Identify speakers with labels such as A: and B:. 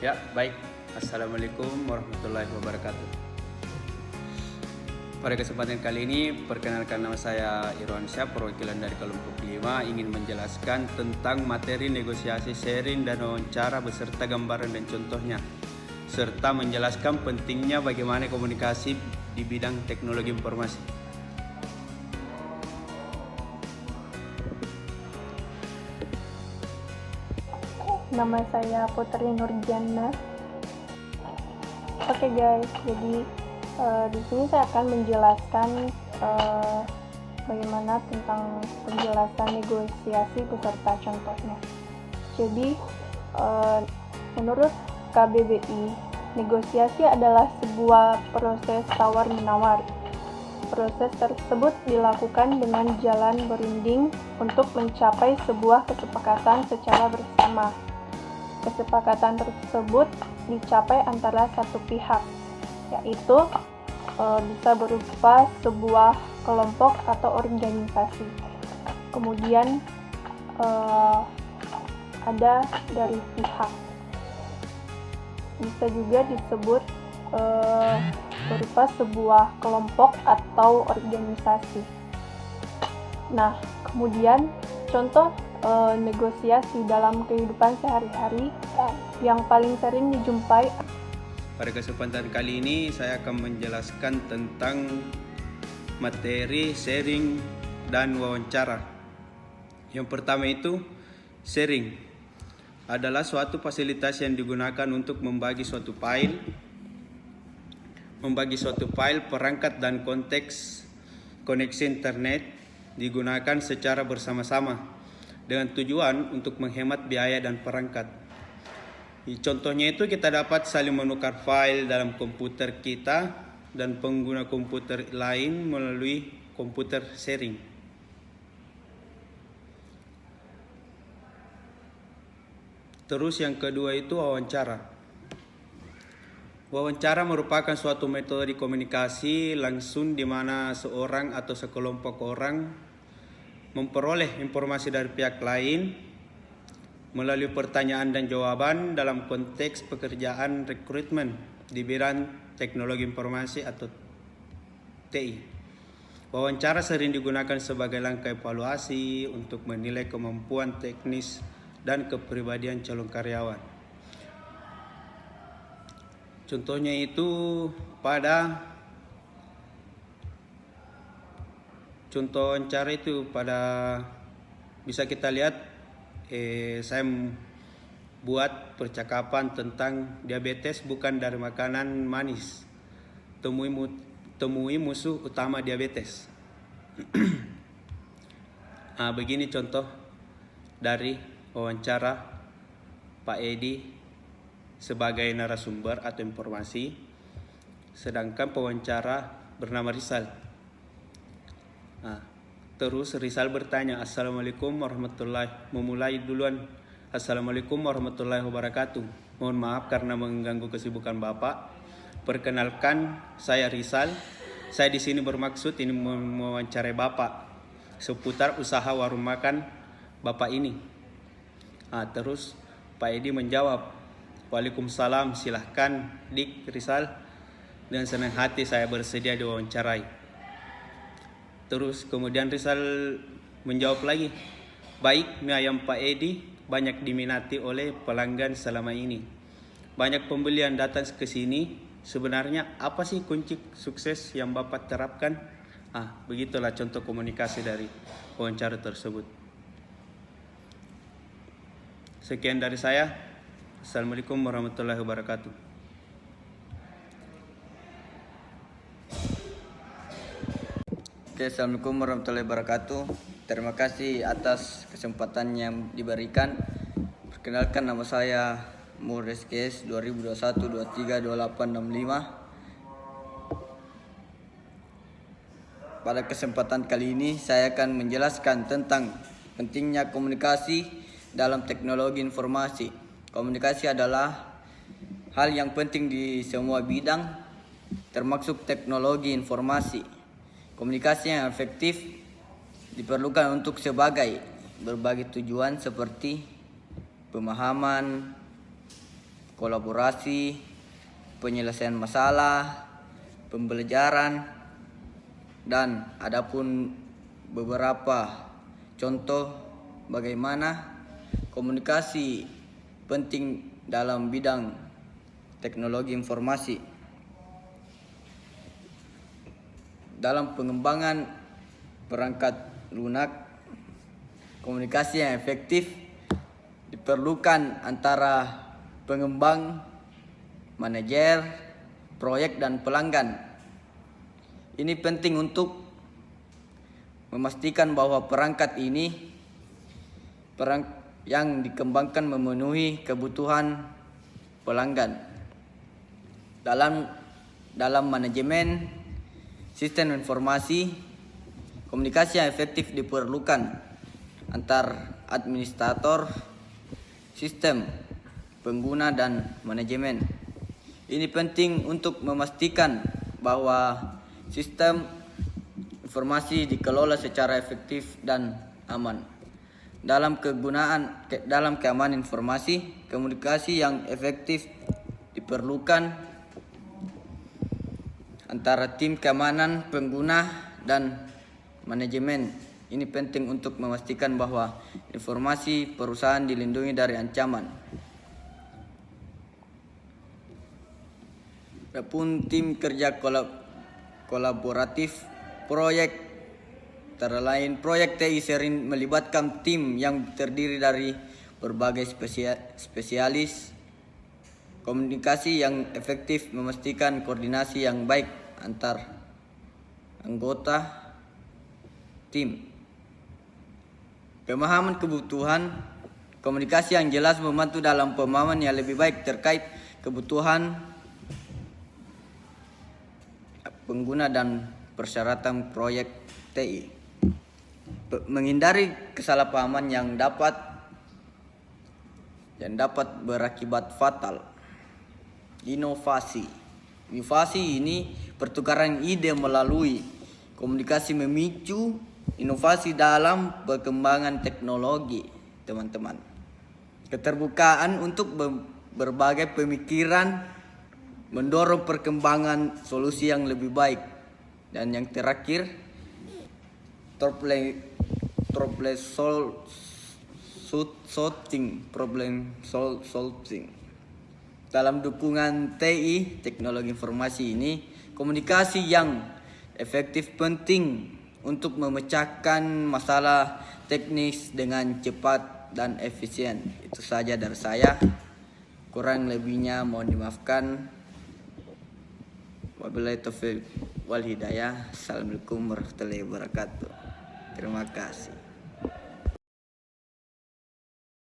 A: Ya, baik. Assalamualaikum warahmatullahi wabarakatuh. Pada kesempatan kali ini, perkenalkan nama saya Irwan Syah, perwakilan dari kelompok 5, ingin menjelaskan tentang materi negosiasi, sharing, dan wawancara beserta gambaran dan contohnya, serta menjelaskan pentingnya bagaimana komunikasi di bidang teknologi informasi.
B: Nama saya Putri Nurjana. Oke guys, jadi di sini saya akan menjelaskan bagaimana tentang penjelasan negosiasi beserta contohnya. Jadi menurut KBBI, negosiasi adalah sebuah proses tawar-menawar. Proses tersebut dilakukan dengan jalan berunding untuk mencapai sebuah kesepakatan secara bersama. Kesepakatan tersebut dicapai antara satu pihak, yaitu bisa berupa sebuah kelompok atau organisasi. Kemudian ada dari pihak, bisa juga disebut berupa sebuah kelompok atau organisasi. Nah, kemudian contoh negosiasi dalam kehidupan sehari-hari yang paling sering dijumpai.
A: Pada kesempatan kali ini saya akan menjelaskan tentang materi sharing dan wawancara. Yang pertama itu, sharing adalah suatu fasilitas yang digunakan untuk membagi suatu file, perangkat dan konteks koneksi internet digunakan secara bersama-sama dengan tujuan untuk menghemat biaya dan perangkat. Contohnya itu kita dapat saling menukar file dalam komputer kita dan pengguna komputer lain melalui komputer sharing. Terus yang kedua itu wawancara. Wawancara merupakan suatu metode komunikasi langsung di mana seorang atau sekelompok orang memperoleh informasi dari pihak lain melalui pertanyaan dan jawaban dalam konteks pekerjaan rekrutmen di bidang teknologi informasi atau TI. Wawancara sering digunakan sebagai langkah evaluasi untuk menilai kemampuan teknis dan kepribadian calon karyawan. Contohnya itu contoh wawancara itu bisa kita lihat saya buat percakapan tentang diabetes bukan dari makanan manis. Temui musuh utama diabetes. Begini contoh dari wawancara Pak Edi sebagai narasumber atau informasi, sedangkan pewawancara bernama Rizal. Terus Rizal bertanya, Assalamualaikum warahmatullahi wabarakatuh. Mohon maaf karena mengganggu kesibukan Bapak. Perkenalkan, saya Rizal. Saya di sini bermaksud ini mewawancarai Bapak seputar usaha warung makan Bapak ini. Terus Pak Edi menjawab, Waalaikumsalam, silahkan Dik Rizal. Dengan senang hati saya bersedia diwawancarai. Terus kemudian Rizal menjawab lagi, baik, mie ayam Pak Edi banyak diminati oleh pelanggan selama ini. Banyak pembeli yang datang ke sini. Sebenarnya apa sih kunci sukses yang Bapak terapkan? Begitulah contoh komunikasi dari wawancara tersebut. Sekian dari saya. Assalamualaikum warahmatullahi wabarakatuh.
C: Assalamualaikum warahmatullahi wabarakatuh. Terima kasih atas kesempatan yang diberikan. Perkenalkan, nama saya Mures Kes 2021 23 28 65. Pada kesempatan kali ini saya akan menjelaskan tentang pentingnya komunikasi dalam teknologi informasi. Komunikasi adalah hal yang penting di semua bidang, termasuk teknologi informasi. Komunikasi yang efektif diperlukan untuk berbagai tujuan seperti pemahaman, kolaborasi, penyelesaian masalah, pembelajaran, dan adapun beberapa contoh bagaimana komunikasi penting dalam bidang teknologi informasi. Dalam pengembangan perangkat lunak, komunikasi yang efektif diperlukan antara pengembang, manajer, proyek, dan pelanggan. Ini penting untuk memastikan bahwa perangkat yang dikembangkan memenuhi kebutuhan pelanggan. Dalam manajemen sistem informasi, komunikasi yang efektif diperlukan antar administrator sistem, pengguna, dan manajemen. Ini penting untuk memastikan bahwa sistem informasi dikelola secara efektif dan aman. Dalam keamanan informasi, komunikasi yang efektif diperlukan antara tim keamanan, pengguna, dan manajemen. Ini penting untuk memastikan bahwa informasi perusahaan dilindungi dari ancaman. Adapun tim kerja kolaboratif proyek, antara lain proyek TI sering melibatkan tim yang terdiri dari berbagai spesialis. Komunikasi yang efektif memastikan koordinasi yang baik antar anggota tim. Pemahaman kebutuhan, komunikasi yang jelas membantu dalam pemahaman yang lebih baik terkait kebutuhan pengguna dan persyaratan proyek TI. Menghindari kesalahpahaman yang dapat berakibat fatal. Inovasi ini pertukaran ide melalui komunikasi memicu inovasi dalam perkembangan teknologi, teman-teman. Keterbukaan untuk berbagai pemikiran mendorong perkembangan solusi yang lebih baik. Dan yang terakhir, problem solving. Dalam dukungan TI, teknologi informasi ini, komunikasi yang efektif penting untuk memecahkan masalah teknis dengan cepat dan efisien. Itu saja dari saya. Kurang lebihnya mohon dimaafkan. Wabillahi taufiq wal hidayah. Assalamualaikum warahmatullahi wabarakatuh. Terima kasih.